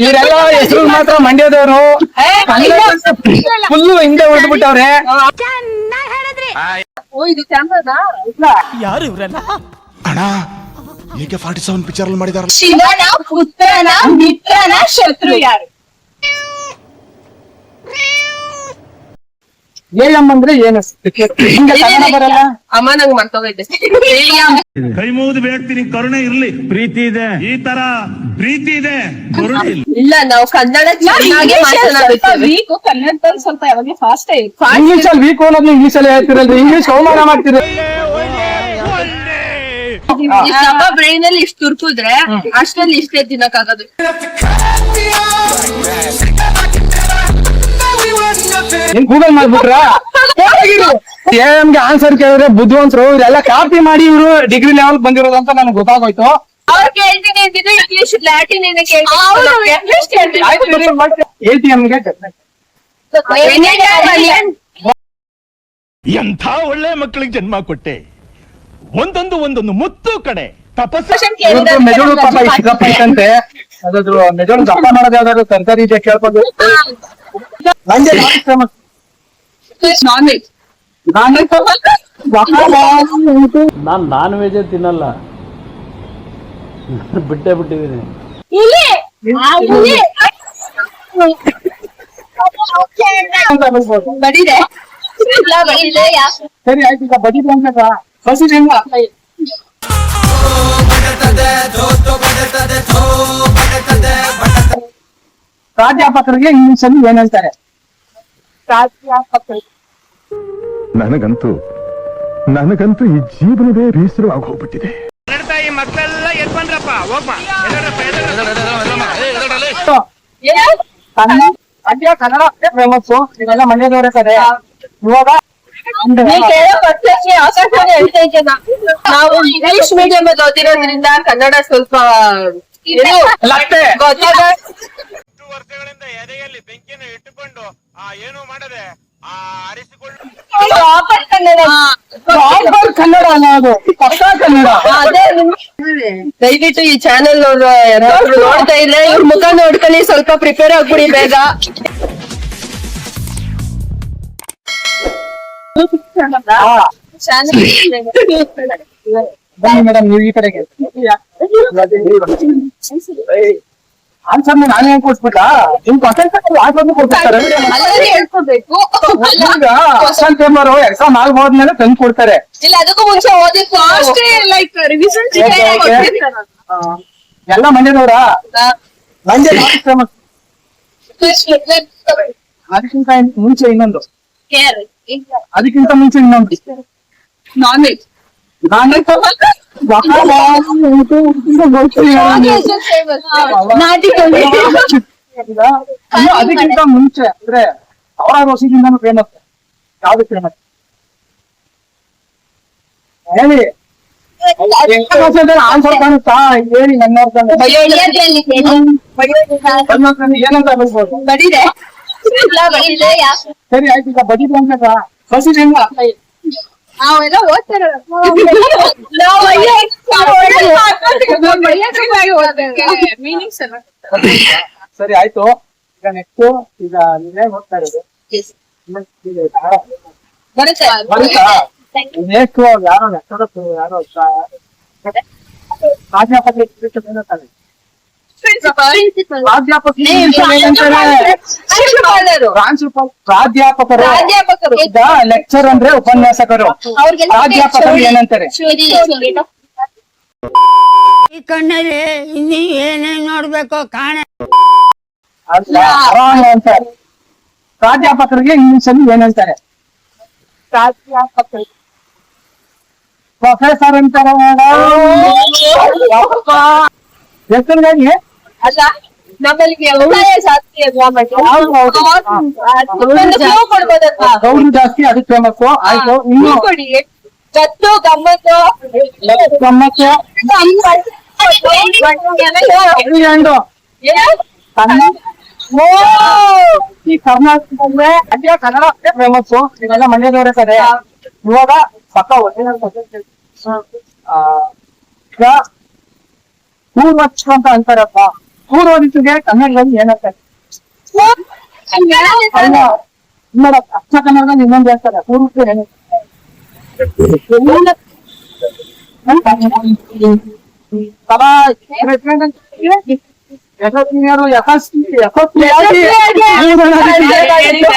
ಇವರೆಲ್ಲ ಹೆಸರು ಮಾತ್ರ ಮಂಡ್ಯದವರು ಫುಲ್ಲು ಹಿಂದೆ ಉಳಿದ್ಬಿಟ್ಟವ್ರೆ. ಯಾರು ಇವ್ರಲ್ಲ ಅಣ್ಣ AK-47 ಪಿಕ್ಚರ್ ಅಲ್ಲಿ ಮಾಡಿದಾರ. ಶಿವನ ಪುತ್ರನ ಮಿತ್ರನ ಶತ್ರು ಯಾರು? ಏಯಮ್ಮ ಅಂದ್ರೆ ಏನು ಬರಲ್ಲ. ಅಮ್ಮ ನಂಗ್ ಮರ್ತೋಗೈತೆ. ಕೈ ಮುಗಿದು ಬೇಡ್ತೀನಿ, ಕರುಣೆ ಇರ್ಲಿ. ಪ್ರೀತಿ ಇದೆ, ಈ ತರ ಪ್ರೀತಿ ಇದೆ, ಕರುಣೆ ಇಲ್ಲ. ಇಲ್ಲ, ನಾವು ಕನ್ನಡ ಚೆನ್ನಾಗಿ ಮಾತನಾಡುತ್ತೇವೆ. ಕನ್ನಡದಲ್ಲಿ ಸ್ವಲ್ಪ ಯಾವಾಗ ಫಾಸ್ಟ್ ಇಂಗ್ಲಿಷ್ ಅಲ್ಲಿ ವೀಕ್ ಅನ್ನೋದು ಇಂಗ್ಲಿಷ್ ಅಲ್ಲಿ ಹೇಳ್ತಿರಲ್ರಿ, ಇಂಗ್ಲಿಷ್ ಅವಮಾನ ಮಾಡ್ತೀರಿ. ನಮ್ಮ ಬ್ರೈನ್ ಅಲ್ಲಿ ಇಷ್ಟು ತುರ್ಕುದ್ರೆ ಅಷ್ಟಲ್ಲಿ ಇಷ್ಟೇ ತಿನ್ನಕ್ಕಾಗೋದು. ಗೂಗಲ್ ಮಾಡ್ಬಿಟ್ರ ಗೆ ಆನ್ಸರ್ ಕೇಳಿದ್ರೆ ಬುದ್ಧಿವಂತರು ಇವರೆಲ್ಲ ಕಾಪಿ ಮಾಡಿ ಇವರು ಡಿಗ್ರಿ ಲೆವೆಲ್ ಬಂದಿರೋದು ಅಂತ ನನಗೆ ಗೊತ್ತಾಗೋಯ್ತು. ಅವ್ರು ಕೇಳ್ತೀನಿ ಅಂತಿದ್ರು ಇಂಗ್ಲಿಷ್ ಲ್ಯಾಟಿನ್ ATM-ಗೆ ಎಂಥ ಒಳ್ಳೆ ಮಕ್ಕಳಿಗೆ ಜನ್ಮ ಕೊಟ್ಟೆ. ಒಂದೊಂದು ಮುತ್ತು ಕಡೆ ತಪಸ್ಸು. ಮೆದುಳು ಪಾಪ ಚಿಕ್ಕಪ್ಪ ಐತಂತೆ, ಅದಾದ್ರು ಮೆದುಳು ದಪ್ಪ ಮಾಡೋದು ಯಾವ್ದಾದ್ರು ತರಕಾರಿ ಇದೆ ಕೇಳ್ಕೊಂಡು. Non veg. ನಾನ್ ವೆಜ್ ತಿನ್ನಲ್ಲ, ಬಿಟ್ಟಿದ್ದೀನಿ. ಬಡಿದೆ ಸರಿ ಆಯ್ತು, ಈಗ ಬದಿದೆ ಅಂತ ಬಸಿದಿಂದ ಪ್ರಾಧ್ಯಾಪಕರಿಗೆ ಇಂಗ್ಲಿಷ್ ಅಲ್ಲಿ ಏನ್ ಹೇಳ್ತಾರೆ? ಪ್ರಾಧ್ಯಾಪಕರು ನನಗಂತೂ ಈ ಜೀವನವೇ ಬೇಸರವಾಗಿ ಹೋಗ್ಬಿಟ್ಟಿದೆ. ಮಕ್ಕಳೆಲ್ಲ ಎದ್ ಬಂದ್ರಪ್ಪ, ಹೋಗ್ಬಾ. ಕನ್ನಡ ಫೇಮಸ್, ಇವೆಲ್ಲ ಮಂಡ್ಯದವರೇ ಕಡೆ. ಇವಾಗ ನಾವು ಇಂಗ್ಲಿಷ್ ಮೀಡಿಯಂ ಅಲ್ಲಿ ಓದಿರೋದ್ರಿಂದ ಕನ್ನಡ ಸ್ವಲ್ಪ ವರ್ಷಗಳಿಂದ ಎದೆಯಲ್ಲಿ ಬೆಂಕಿಯನ್ನು ಇಟ್ಟುಕೊಂಡು ಏನು ಮಾಡದೆ ಆರಿಸಿಕೊಂಡು ಕನ್ನಡ ಅನ್ನೋದು ಪಕ್ಕಾ ಕನ್ನಡ. ದಯವಿಟ್ಟು ಈ ಚಾನೆಲ್ ನೋಡ್ತಾ ಇಲ್ಲ, ಇವ್ರ ಮುಖ ನೋಡ್ಕೊಳ್ಳಿ, ಸ್ವಲ್ಪ ಪ್ರಿಪೇರ್ ಆಗ್ಬಿಡಿ ಬೇಗ. ಬನ್ನಿ ಮೇಡಮ್, ನೀವು ಈ ಕಡೆಗೆ ಆನ್ಸರ್ ನಾನೇ ಕೊಡ್ಸ್ಬಿಟ್ಟ. ನಿಮ್ ಕೊಡ್ತಾರೆ, ಎಕ್ಸಾಮ್ ಆಗೋದ್ಮೇಲೆ ತಂದು ಕೊಡ್ತಾರೆ. ಇಲ್ಲ, ಅದಕ್ಕೂ ಮುಂಚೆ ಓದಿತ್ತು ರಿವಿಷನ್. ಎಲ್ಲ ಮಂಡ್ಯದವ್ರ? ಮಂಡ್ಯ ಫೇಮಸ್. ಅದಕ್ಕಿಂತ ಮುಂಚೆ ಇನ್ನೊಂದು, ಅದಕ್ಕಿಂತ ಮುಂಚೆ ಇನ್ನೊಂದು ನಾನ್ ವೆಜ್. ಅದಕ್ಕಿಂತ ಮುಂಚೆ ಅಂದ್ರೆ ಅವರ ವರ್ಷದಿಂದಾನು ಫೇಮಸ್. ಯಾವ್ದು ಫೇಮಸ್ ಹೇಳಿ? ಆನ್ಸರ್ ಕಾಣುತ್ತಾ ಹೇಳಿ? ನನ್ನ ಏನಂತ ಅನ್ಬೋದು? ಬಡಿದೆ. ಸರಿ ಆಯ್ತು, ಈಗ ಬದಿದೆ ಅಂತ ಬಸಿದಿಂದ ನಾವೆಲ್ಲ ಓದ್ತಾರೆ. ಸರಿ ಆಯ್ತು, ಈಗ ನೆಕ್ಸ್ಟ್ ಈಗ ನೀವೇ ನೋಡ್ತಾ ಇರೋದು ನೆಕ್ಸ್ಟ್ ಯಾರೋ ಯಾರೋ ಪ್ರಾಧ್ಯಾಪಕರು ಲೆಕ್ಚರ್ ಅಂದ್ರೆ ಉಪನ್ಯಾಸಕರು. ಪ್ರಾಧ್ಯಾಪಕರು ಏನಂತಾರೆ? ಈ ಕಣ್ಣಲ್ಲಿ ಇನ್ನೀ ಏನೇನ್ ನೋಡ್ಬೇಕು ಕಾಣ. ಅಂತಾರೆ. ಪ್ರಾಧ್ಯಾಪಕರಿಗೆ ಇಂಗ್ಲಿಷ್ ಅಲ್ಲಿ ಏನಂತಾರೆ? ಪ್ರಾಧ್ಯಾಪಕರು ಪ್ರೊಫೆಸರ್ ಅಂತಾರೆ. ಹೆಸರಿಗಾಗಿ ಅಲ್ಲ, ನಮ್ಮಲ್ಲಿ ವ್ಯವಸಾಯ ಜಾಸ್ತಿ ಅಲ್ವಾ? ಗೌರಿ ಜಾಸ್ತಿ, ಅದಕ್ಕೆ ಫೇಮಸ್. ಆಯ್ತು, ಇನ್ನು ಕೊಡಿ. ಗತ್ತು ಗಮ್ಮತ್ತು ಗಮ್ಮತ್ತು ಈ ಕರ್ನಾಟಕದಲ್ಲೇ ಅದೇ ಕನ್ನಡ ಫೇಮಸ್. ಇವೆಲ್ಲ ಮಂಡ್ಯದವರೇ ಕಡೆ. ಇವಾಗ ಪಕ್ಕ ಒರಿಜಿನಲ್ ಈಗ ಹೂ ಮಚ್ಚು ಅಂತ ಅಂತಾರಪ್ಪ, ಪೂರ್ವದಿತ್ತಿಗೆ ಕನ್ನಡದಲ್ಲಿ ಏನಂತಾರೆ? ಅಲ್ಲ ನೋಡ, ಅಚ್ಚ ಕನ್ನಡದಲ್ಲಿ ಇನ್ನೊಂದು ಹೇಳ್ತಾರೆ, ಪೂರ್ವಕ್ಕೆ ಏನು?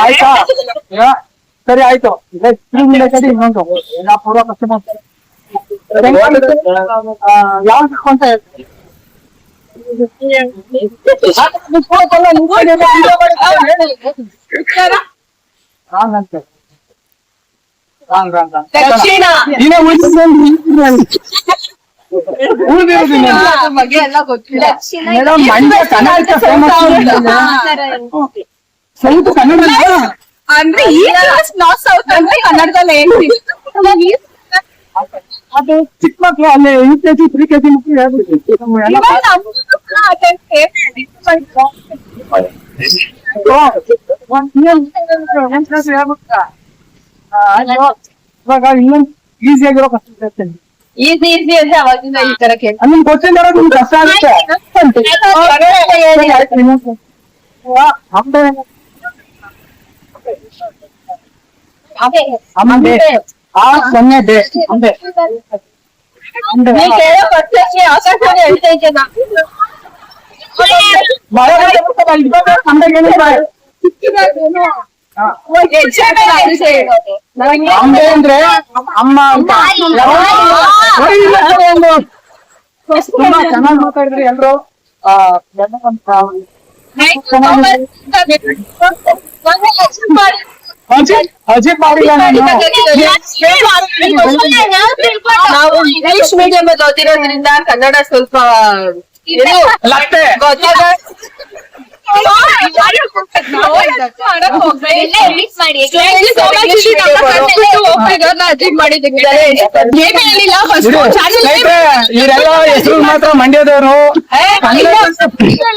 ಆಯ್ತಾ? ಸರಿ ಆಯ್ತು. ಇನ್ನೊಂದು ಪೂರ್ವ ಪಶ್ಚಿಮ ಯಾವ್ದು ಅಂತ ಹೇಳ್ತಾರೆ? ದಕ್ಷಿಣ ಬಗ್ಗೆ ಎಲ್ಲ ಗೊತ್ತಿಲ್ಲ. ಸೌತ್ ಕನ್ನಡ ಅಂದ್ರೆ ನಾರ್ತ್ ಸೌತ್ ಅಂದ್ರೆ ಕನ್ನಡದಲ್ಲಿ ಹೇಳ್ತೀವಿ. ಅದು ಚಿಕ್ಕ ಮಕ್ಳು ಅಲ್ಲಿ UKG PKG ಮಕ್ಳು ಹೇಳ್ಬಿಟ್ಟು ಇವಾಗ ಇನ್ನೊಂದು ಈಸಿ ಆಗಿರೋ ಕಷ್ಟ ಹೇಳ್ತೇನೆ. ಈಸಿ ಅಂದ್ರೆ ಅವಾಗಿಂದ ಈ ತರ ಕೇಳಿ ಅಲ್ಲಿ ಕ್ವಶನ್ ಹೇಳೋದು ನಿಮ್ಗೆ ಕಷ್ಟ ಆಗುತ್ತೆ. ಅಂಬೆ ಆ ಸೊನ್ನೆ ಬೇ ಅಂಬೆ ನೀವ್ ಕೇಳೋ ಪ್ರಶ್ನೆಗೆ ಆಕಾಶವಾಣಿ ಹೇಳ್ತಾ ಇದ್ದೇನೆ. ಅಂಬೆ ಅಂದ್ರೆ ಅಮ್ಮ ಅಂತ. ತುಂಬಾ ಚೆನ್ನಾಗಿ ಮಾತಾಡಿದ್ರಿ ಎಲ್ರು. ಅಜಿತ್ ಮಾಡಿಲ್ಲ ನಾನು. ನಾವು ಇಂಗ್ಲಿಷ್ ಮೀಡಿಯಂ ಅಲ್ಲಿ ಓದಿರೋದ್ರಿಂದ ಕನ್ನಡ ಸ್ವಲ್ಪ ಲತ್ತೆ. ಇವರೆಲ್ಲ ಹೆಸರು ಮಾತ್ರ ಮಂಡ್ಯದವರು,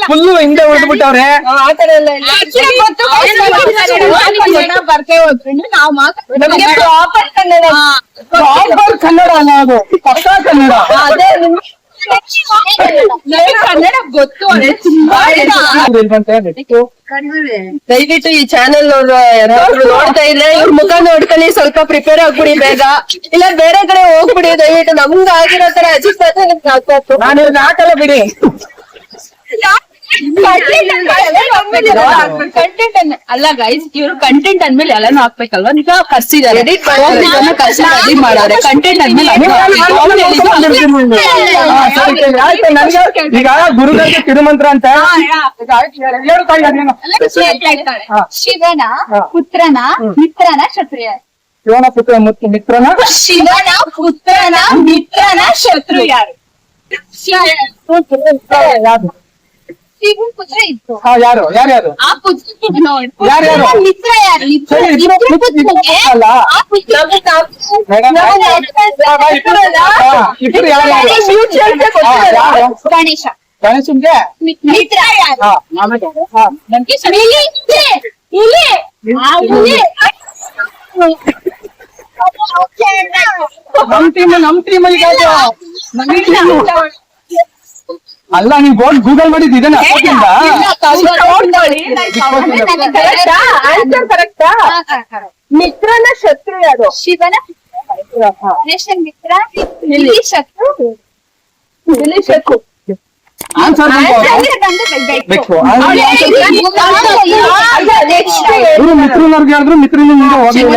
ಫುಲ್ಲು ಹಿಂದೆ ಉಳಿದ್ಬಿಟ್ಟವ್ರೆ. ನಮಗೆ ಪ್ರಾಪರ್ ಕನ್ನಡ ಪ್ರಾಪರ್ ಕನ್ನಡ ಅಲ್ಲ, ಅದು ಪಕ್ಕ ಕನ್ನಡ. ಕನ್ನಡ ಗೊತ್ತು. ದಯವಿಟ್ಟು ಈ ಚಾನೆಲ್ ಯಾರಾದ್ರೂ ನೋಡ್ತಾ ಇದ್ರೆ ಇವ್ರ ಮುಖ ನೋಡ್ಕೊಳ್ಳಿ, ಸ್ವಲ್ಪ ಪ್ರಿಪೇರ್ ಆಗ್ಬಿಡಿ ಬೇಗ, ಇಲ್ಲ ಬೇರೆ ಕಡೆ ಹೋಗ್ಬಿಡಿ ದಯವಿಟ್ಟು. ನಮ್ಗ ಆಗಿರೋ ತರ ಅಜಿತ್ ಮಾತ್ರ ನಿಮ್ಗೆ ಆಗ್ತಾ ಇತ್ತು. ನಾನು ಇದನ್ನ ಹಾಕಲ್ಲ ಬಿಡಿ. ಕಂಟೆಂಟ್ ಅಲ್ಲ ಗೈಸ್, ಇವ್ರು ಕಂಟೆಂಟ್ ಅಂದ್ಮೇಲೆ ಎಲ್ಲಾನು ಹಾಕ್ಬೇಕಲ್ವಾ? ಈಗ ಕರ್ಸಿದ್ದಾರೆ ಎಡಿಟ್ ಮಾಡೋರೆ ಕಂಟೆಂಟ್ ಅಂದ್ಮೇಲೆ. ಆಯ್ತು, ನನಗೆ ಈಗ ಗುರುಗಳಿಗೆ ತಿರುಮಂತ್ರ ಅಂತ ಹೇಳು ತಾಯಿ. ಅದೇನು ಶಿವನ ಪುತ್ರನ ಮಿತ್ರನ ಕ್ಷತ್ರಿಯ. ಶಿವನ ಪುತ್ರ ಮಿತ್ರನ ಶಿವನ ಪುತ್ರನ ಮಿತ್ರನ ಶತ್ರು ಯಾರು? ಯಾರು? ಶಿವನ್ ಪುತ್ರ ಇತ್ತು. ಯಾರು ಯಾರ್ಯಾರು ಆ ಪುತ್ರ ಯಾರ್ಯಾರು? ಮಿತ್ರ ಯಾರು? ಸರಿ, ಮಿತ್ರ ಪುತ್ರನಿಗೆ ಅಲ್ಲ. ಆ ಪುತ್ರ ಇಬ್ರು ಯಾರ್ಯಾರು? ಗಣೇಶ. ಗಣೇಶನ್ಗೆ ಮಿತ್ರ ಯಾರು? ಆಮೇಲೆ ನಮ್ ಟೀಮ್ ಈಗ ಅಲ್ಲ, ನೀವು ಬೋರ್ಡ್ ಗೂಗಲ್ ಮಾಡಿದ್ದು ಇದನ್ನ ಮಿತ್ರನ ಶತ್ರು ಯಾರು? ಶಿವನ ಗಣೇಶನ್ ಮಿತ್ರ, ಇಲ್ಲಿ ಶತ್ರು. ಇಲ್ಲಿ ಶತ್ರು. ಆನ್ಸರ್ ಬೇಕು. ಇವರು ಮಿತ್ರನವ್ರಿಗೆ ಹೇಳಿದ್ರು ಮಿತ್ರನ ಮುಂದೆ ಹೋಗಿಲ್ಲ.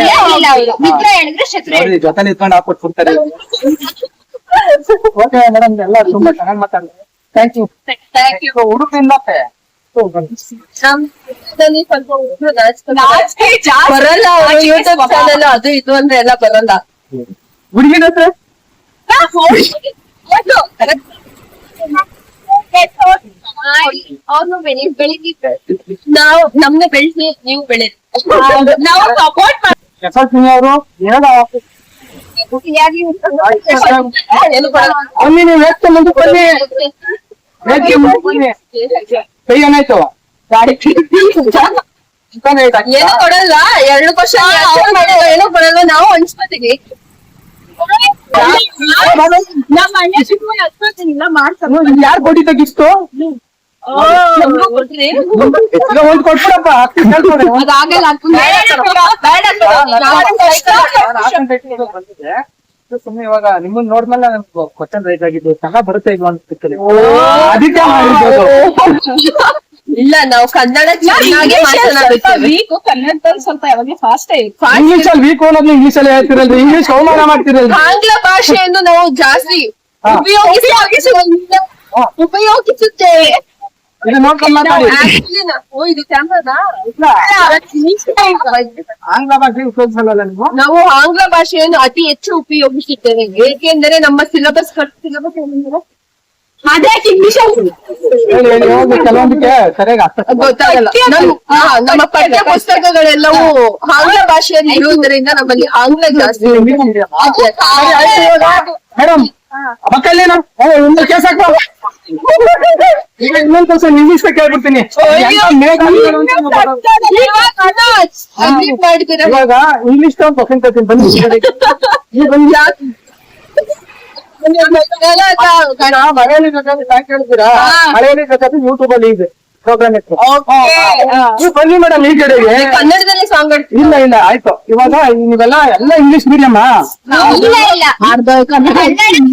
ಮಿತ್ರ ಹೇಳಿದ್ರೆ ಶತ್ರು. ಜೊತೆ ನಿಂತ್ಕೊಂಡು ಹಾಕೊಟ್ಬಿಡ್ತಾರೆ. ಓಕೆ ಮೇಡಮ್, ಎಲ್ಲ ತುಂಬಾ ಚೆನ್ನಾಗಿ ಮಾತಾಡಿದ್ರೆ ಥ್ಯಾಂಕ್ ಯು. ಹುಡುಗಿಂದ ಬರಲ್ಲ ಅವರು ಯೂಟ್ಯೂಬ್ ಚಾನೆಲ್ ಅದು ಇದು ಅಂದ್ರೆ ಎಲ್ಲ ಬರಲ್ಲ. ಹುಡುಗಿನ ಹತ್ರ ಅವ್ನು ಬೆಳಿಗ್ಗೆ ನಾವು ನಮ್ನ ಬೆಳೆಸಿ ನೀವು ಬೆಳೆ ನಾವು ಸಪೋರ್ಟ್ ಯಶಸ್ವಿನಿ ಅವರು ಅಲ್ಲಿ ನೀವು ಎಷ್ಟು ಮುಂದೆ ಬನ್ನಿ. ಕೈ ಏನಾಯ್ತು? ಏನು ಕೊಡಲ್ಲ. 2 ಕ್ವಶನ್ ಏನು ಕೊಡಲ್ಲ. ನಾವು ಅನ್ಸ್ಕೊತೀವಿ. ನಮ್ಮ ಅಣ್ಣ ಮಾಡ್ತಾರೆ. ಯಾರು ಕೊಡಿ ತೆಗಿಸ್ತು? ಈಗ ಒಂದ್ ಕೊಟ್ಬಿಡಪ್ಪ ಅದಾಗಲ್ಲ ಸುಮ್ನೆ ಇವಾಗ ನಿಮ್ಮನ್ನ ನೋಡ್ಮೇಲೆ ನನ್ಗೆ ಕ್ವಶನ್ ರೈಸ್ ಆಗಿದ್ದು ಸಹ ಬರುತ್ತೆ ಈಗ ಅನ್ಸುತ್ತೆ ಅದಕ್ಕೆ ಮಾಡಿರ್ಬೋದು. ಇಲ್ಲ ನಾವು ಕನ್ನಡ ಚೆನ್ನಾಗಿ ಮಾತನಾಡುತ್ತೇವೆ. ಕನ್ನಡದಲ್ಲಿ ಸ್ವಲ್ಪ ಯಾವಾಗ ಫಾಸ್ಟ್ ಇಂಗ್ಲಿಷ್ ಅಲ್ಲಿ ವೀಕ್ ಅನ್ನೋದು ಇಂಗ್ಲಿಷ್ ಅಲ್ಲಿ ಹೇಳ್ತಿರಲ್ರಿ, ಇಂಗ್ಲಿಷ್ ಅವಮಾನ ಮಾಡ್ತಿರಲ್ರಿ. ಆಂಗ್ಲ ಭಾಷೆಯನ್ನು ನಾವು ಜಾಸ್ತಿ ಉಪಯೋಗಿಸುತ್ತೇವೆ. ಇದು ನೋಡ್ಕೊಂಡ್ ಮಾತಾಡಿ. ಇದು ಕ್ಯಾಮ್ರಾದಾ? ಆಂಗ್ಲ ಭಾಷೆ ಉಪಯೋಗಿಸಲ್ಲ ನೀವು? ನಾವು ಆಂಗ್ಲ ಭಾಷೆಯನ್ನು ಅತಿ ಹೆಚ್ಚು ಉಪಯೋಗಿಸುತ್ತೇವೆ, ಏಕೆಂದರೆ ನಮ್ಮ ಸಿಲೆಬಸ್ ಅದೇ ಇಂಗ್ಲಿಷ್ ಹೇಳಿ ಹೇಳಿ ಹೋಗಿ, ಕೆಲವೊಂದಕ್ಕೆ ಸರಿಯಾಗಿ ಅರ್ಥ ಗೊತ್ತಾಗಲ್ಲ. ನಮ್ಮ ಪಠ್ಯ ಪುಸ್ತಕಗಳೆಲ್ಲವೂ ಆಂಗ್ಲ ಭಾಷೆಯಲ್ಲಿ ಇರುವುದರಿಂದ ನಮ್ಮಲ್ಲಿ ಆಂಗ್ಲ ಜಾಸ್ತಿ. ಮೇಡಮ್ ಮಕ್ಕಳೇನು ಒಂದು ಕೇಸ್ ಹಾಕೋ. ಈಗ ಇನ್ನೊಂದ್ ಕೆಲಸ ಇಂಗ್ಲಿಷ್ ಕೇಳ್ಬಿಡ್ತೀನಿ. ಇವಾಗ ಇಂಗ್ಲಿಷ್ ಒಂದು ಕ್ವಶನ್ ಕೇಳ್ತೀನಿ ಬನ್ನಿ. ಮಳೆಯಲ್ಲಿ ಜೊತೆ ಕೇಳ್ತೀರಾ? ಮಳೆಯಲ್ಲಿ ಜೊತೆ ಯೂಟ್ಯೂಬ್ ಅಲ್ಲಿ ಇದೆ ಪ್ರೋಗ್ರಾಮ್ ಇತ್ತು. ನೀವು ಬನ್ನಿ ಮೇಡಮ್ ಈ ಕಡೆಗೆ. ಕನ್ನಡದಲ್ಲಿ ಸಾಂಗ್ ಇಲ್ಲ ಇಲ್ಲ ಆಯ್ತು. ಇವಾಗ ನೀವೆಲ್ಲ ಎಲ್ಲ ಇಂಗ್ಲಿಷ್ ಮೀಡಿಯಮ್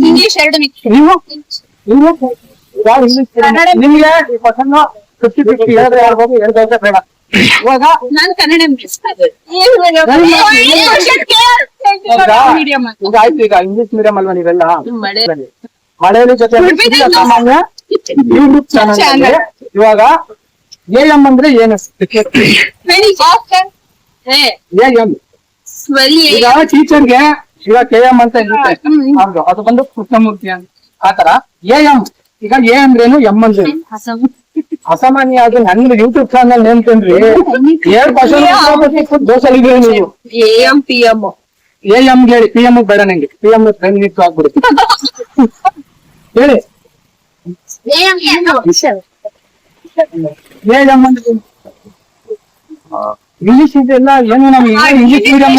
ಇಂಗ್ಲಿಷ್ ಎರಡು ನೀವು ನೀವು ಯಾವ ಇಂಗ್ಲಿಷ್ ನಿಮ್ಗೆ ಈ ಕ್ವಶನ್ 50-50 ಹೇಳಿದ್ರೆ ಹೇಳ್ಬೋದು, ಹೇಳ್ದವ್ರೆ ಬೇಡ. ಇವಾಗ ನಾನು ಕನ್ನಡ ಈಗ ಆಯ್ತು, ಈಗ ಇಂಗ್ಲಿಷ್ ಮೀಡಿಯಂ ಅಲ್ವಾ ನೀವೆಲ್ಲ? ಮಳೆಯಲ್ಲಿ ಜೊತೆ ಸಾಮಾನ್ಯ ಯೂಟ್ಯೂಬ್ ಚಾನಲ್. ಇವಾಗ AM ಅಂದ್ರೆ ಏನು? AM ಈಗ ಟೀಚರ್ಗೆ ಈಗ KM ಅಂತ ಇರುತ್ತೆ, ಹೌದು, ಅದು ಬಂದು ಕೃಷ್ಣಮೂರ್ತಿ ಅಂತ ಆತರ. AM ಈಗ A ಅಂದ್ರೇನು, M ಅಂದ್ರೆ ಅಸಾಮಾನ್ಯ. ಅದು ನನ್ನ ಯೂಟ್ಯೂಬ್ ಚಾನಲ್ ನೇಮ್ತೇನ್ರಿ. 2 ದೋಸಲಿದ್ರೆ ನೀವು AM PM AM ಹೇಳಿ, PM ಬೇಡ ನಂಗೆ. PM ನಿಂತು ಆಗ್ಬಿಡುತ್ತೆ. ಹೇಳಿ AM ಅಂದ್ರೆ ಇಂಗ್ಲಿಷ್ ಇದೆಲ್ಲ ಏನು? ನಮ್ಗೆ ಇಂಗ್ಲಿಷ್ ಮೀಡಿಯಂ,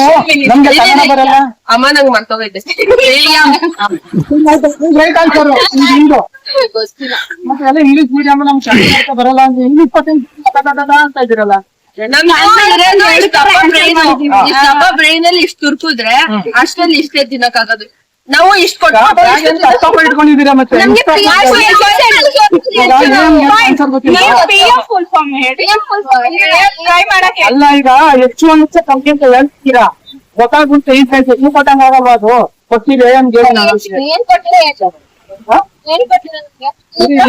ನಮ್ಗೆ ಕನ್ನಡ ಬರಲ್ಲ. ಅಮ್ಮ ನಂಗೆ ಮರ್ತೋಗೈತೆ. Right answer Hindu. ಮತ್ತೆ ಎಲ್ಲ ಇಂಗ್ಲಿಷ್ ಮೀಡಿಯಂ ನಮ್ಗೆ ಕನ್ನಡ ಬರಲ್ಲ ಅಂತ ಇಂಗ್ಲಿಷ್ ಅಂತ ಇದ್ದೀರಲ್ಲ. ಬ್ರೈನ್ ಅಲ್ಲಿ ಇಷ್ಟು ತುರ್ಕುದ್ರೆ ಅಷ್ಟಲ್ಲಿ ಇಷ್ಟೇ ತಿನ್ನಕ್ಕಾಗೋದು. ನಾವು ಇಷ್ಟು ಇಟ್ಕೊಂಡಿದ್ದೀರಾ ಮತ್ತೆ? ಅಲ್ಲ ಈಗ ಹೆಚ್ಚು ಅಂಶ ಕಮ್ಮಿ ಅಂತ ಹೇಳ್ತೀರಾ, ಗೊತ್ತಾಗುತ್ತೆ. ಈ ಸೈಜ್ ನೀವು ಕೊಟ್ಟಂಗ ಆಗಲ್ವಾ? ಅದು ಕೊಟ್ಟಿದೆ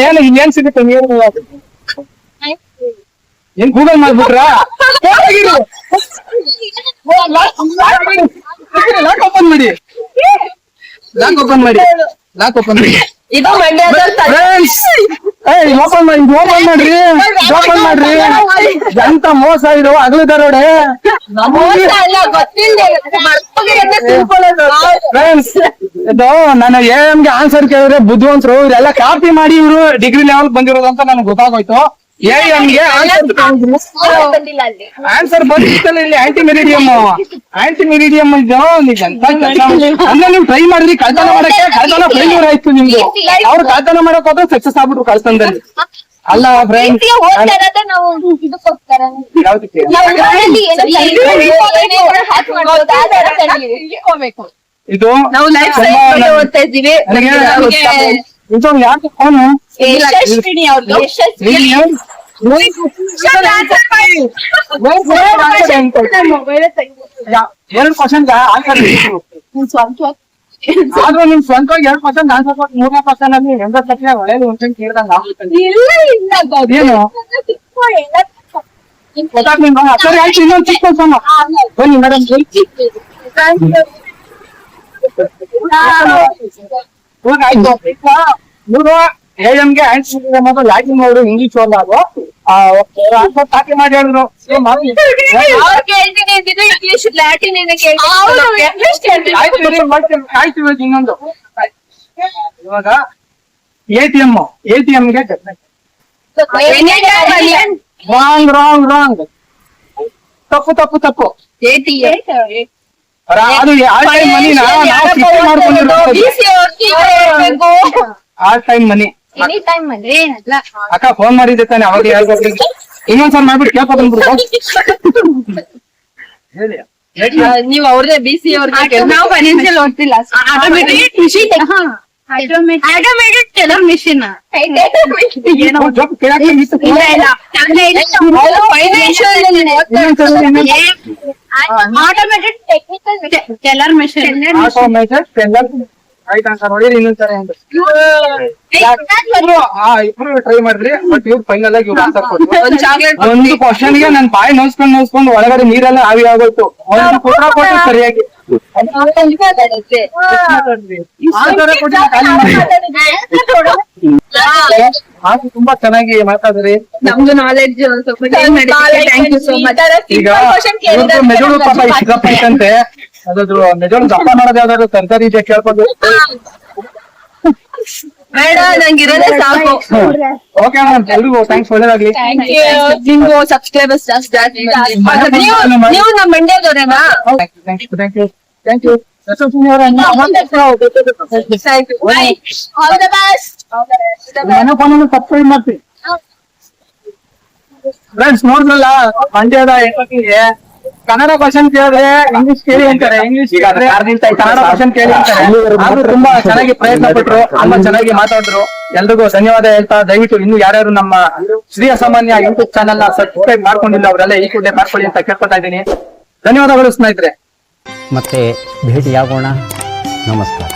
ಏನು ಇನ್ನೇನ್ ಸಿಗುತ್ತೆ? ನೀವು ಏನ್ ಗೂಗಲ್ ಮಾಡ್ಬಿಟ್ರಾ? ಲಾಕ್ ಓಪನ್ ಮಾಡಿ, ಲಾಕ್ ಓಪನ್ ಮಾಡಿ, ಲಾಕ್ ಓಪನ್ ಮಾಡಿ. ಇದು ಫ್ರೆಂಡ್ಸ್ ಓಪನ್ ಮಾಡಿ, ಓಪನ್ ಮಾಡ್ರಿ, ಓಪನ್ ಮಾಡ್ರಿ. ಎಂತ ಮೋಸ ಇದು, ಅಗಲಿದಾರೋಡೆ. ಫ್ರೆಂಡ್ಸ್ ಇದು ನಾನು AM ಗೆ ಆನ್ಸರ್ ಕೇಳಿದ್ರೆ ಬುದ್ಧಿವಂತರು ಇವರೆಲ್ಲ ಕಾಪಿ ಮಾಡಿ ಇವರು ಡಿಗ್ರಿ ಲೆವೆಲ್ ಬಂದಿರೋದು ಅಂತ ನನಗೆ ಗೊತ್ತಾಗೋಯ್ತು. AM ಗೆ ಆನ್ಸರ್ ಬಂದಿತ್ತಲ್ಲ ಇಲ್ಲಿ ಆಂಟಿ ಮೆರಿಡಿಯಂ ಇದು. ಅಂದ್ರೆ ನೀವು ಟ್ರೈ ಮಾಡಿದ್ರಿ ಕಳ್ತನ ಮಾಡಕ್ಕೆ, ಕಳ್ತನ ಫೇಲ್ಯೂರ್ ಆಯ್ತು ನಿಮ್ದು. ಅವ್ರು ಕಳ್ತನ ಮಾಡಕ್ ಹೋದ್ರೆ ಸಕ್ಸಸ್ ಆಗ್ಬಿಟ್ರು ಕಳ್ತನದಲ್ಲಿ. ಅಲ್ಲ ಫ್ರೆಂಡ್ಸ್, ಯಾವ್ದಕ್ಕೆ ಇದು ನಾವು ಲೈಫ್ ಓದ್ತಾ ಇದ್ದೀವಿ. ಇದು ಯಾಕೆ ಫೋನು? ಎರಡು ಕ್ವಶನ್ ಆನ್ಸರ್ ಆದ್ರೂ ನಿಮ್ ಸ್ವಂತವಾಗಿ 2 ಕ್ವಶನ್ ಆನ್ಸರ್ ಕೊಟ್ಟು 3ನೇ ಕ್ವಶನ್ ಅಲ್ಲಿ 80 ಲಕ್ಷ ಒಳ್ಳೆಯದು ಒಂದು ಕೇಳ್ದಂಗ ಏನು ಗೊತ್ತಾಗ್ಲಿಲ್ಲ. ಸರಿ ಆಯ್ತು, ಇನ್ನೊಂದು ಚಿಕ್ಕ ಕ್ವಶನ್ ಬನ್ನಿ ಮೇಡಮ್. ಇವಾಗ ಆಯ್ತು, ಇವರು AM ಗೆ ಆನ್ಸರ್ ಮತ್ತು ಲ್ಯಾಟಿನ್ ಅವರು ಇಂಗ್ಲಿಷ್ ಅಲ್ಲ, ಅದು ಆನ್ಸರ್ ಕಾಪಿ ಮಾಡಿ ಹೇಳಿದ್ರು. ಇಂಗ್ಲಿಷ್ ಲ್ಯಾಟಿನ್ ಆಯ್ತು ಇವಾಗ ಇನ್ನೊಂದು. ಇವಾಗ ATM ಗೆ ರಾಂಗ್ ರಾಂಗ್ ರಾಂಗ್, ತಪ್ಪು ತಪ್ಪು ತಪ್ಪು. ಅದು ಆಲ್ ಟೈಮ್ ಮನಿನ ನಾವು ಮಾಡ್ಕೊಂಡಿರೋದು. All time money any time ಅಂದ್ರೆ ಏನಲ್ಲ ಅಕ್ಕ ಫೋನ್ ಮಾಡಿದ್ದೆ ತಾನೆ ಅವಾಗ ಹೇಳ್ಬೇಕು. ಇನ್ನೊಂದ್ಸಲ ಮಾಡ್ಬಿಟ್ಟು ಕೇಳ್ಕೊ ಬಂದ್ಬಿಡು. ಹೇಳಿ. ನೀವ್ ಅವ್ರದೇ BC ಅವ್ರಿಗೆ ನಾವು ಫೈನಾನ್ಷಿಯಲ್ ಓದ್ತಿಲ್ಲ ಕೃಷಿ ಆಟೋಮೇಟೆಡ್ ಟೆಲರ್ ಮಿಷಿನ್ ಜಾಬ್ ಕೇಳಕ್ಕೆ ಇತ್ತು. ಇಲ್ಲ ಇಲ್ಲ automated technical teller machine automated teller. ಆಯ್ತಾ ಸರ್ ಹೊಡೀರಿ ಇನ್ನೊಂದ್ಸರಿ ಅಂತ. ಇಬ್ರು ಟ್ರೈ ಮಾಡ್ರಿ ಬಟ್ ಇವ್ರು ಫೈನಲ್ ಆಗಿ ಒಂದ್ ಚಾಕ್ಲೇಟ್ ಒಂದು ಕ್ವಶನ್ ಗೆ ನನ್ ಬಾಯಿ ನೋಸ್ಕೊಂಡು ಒಳಗಡೆ ನೀರೆಲ್ಲ ಆವಿ ಆಗೋಯ್ತು. ಒಂದು ಪುತ್ರ ಕೊಟ್ಟು ಸರಿಯಾಗಿ ಆ ತರ ಕೊಟ್ಟಿಲ್ಲ, ಖಾಲಿ ಮಾಡಿ. ಹಾಗೆ ತುಂಬಾ ಚೆನ್ನಾಗಿ ಮಾತಾಡ್ರಿ. ನಮ್ದು ನಾಲೆಡ್ಜ್ ಸ್ವಲ್ಪ ಥ್ಯಾಂಕ್ ಯು ಸೋ ಮಚ್. ಈಗ ಇವ್ರ್ದು ಮೆದುಳು ಪಾಪ ಇಷ್ಟು ದಪ್ಪ ಐತಂತೆ, ಅದ್ರ ಮೆದುಳು ದಪ್ಪ ಮಾಡೋದು ಯಾವ್ದಾದ್ರು ತರಕಾರಿ ಇದೆ ಕೇಳ್ಕೊಂಡು. ಬೇಡ ನಂಗಿರೋದೇ ಸಾಕು. ಓಕೆ ಮೇಡಮ್, ಎಲ್ರಿಗೂ ಥ್ಯಾಂಕ್ಸ್, ಒಳ್ಳೇದಾಗ್ಲಿ. ನಿಮ್ಗೂ ಸಬ್ಸ್ಕ್ರೈಬರ್ಸ್ ಜಾಸ್ತಿ. ನೀವು ನಮ್ಮ ಮಂಡ್ಯದವರೇನಾ? Thank you. All the best. ನನ್ನ ಫೋನನ್ನು ಸಬ್ಸ್ಕ್ರೈಬ್ ಮಾಡ್ತೀನಿ. ಫ್ರೆಂಡ್ಸ್ ನೋಡಿದ್ರಲ್ಲ, ಮಂಡ್ಯದ ಹೆಣ್ಮಕ್ಳಿಗೆ ಕನ್ನಡ ಕ್ವಶನ್ ಕೇಳಿದ್ರೆ ಇಂಗ್ಲಿಷ್ ಕೇಳಿ ಅಂತಾರೆ, ಇಂಗ್ಲಿಷ್ ಕನ್ನಡ ಕ್ವಶನ್ ಕೇಳಿ ಅಂತಾರೆ. ಆದ್ರೂ ತುಂಬಾ ಚೆನ್ನಾಗಿ ಪ್ರಯತ್ನ ಪಟ್ರು, ತುಂಬಾ ಚೆನ್ನಾಗಿ ಮಾತಾಡಿದ್ರು. ಎಲ್ರಿಗೂ ಧನ್ಯವಾದ ಹೇಳ್ತಾ, ದಯವಿಟ್ಟು ಇನ್ನು ಯಾರ್ಯಾರು ನಮ್ಮ ಶ್ರೀ ಅಸಾಮಾನ್ಯ ಯೂಟ್ಯೂಬ್ ಚಾನೆಲ್ ನ ಸಬ್ಸ್ಕ್ರೈಬ್ ಮಾಡ್ಕೊಂಡಿಲ್ಲ ಅವರೆಲ್ಲ ಈ ಕೂಡಲೇ ಮಾಡ್ಕೊಳ್ಳಿ ಅಂತ ಕೇಳ್ಕೊತಾ ಇದ್ದೀನಿ. ಧನ್ಯವಾದಗಳು ಸ್ನೇಹಿತರೆ. ಮತ್ತೆ ಭೇಟಿಯಾಗೋಣ. ನಮಸ್ಕಾರ.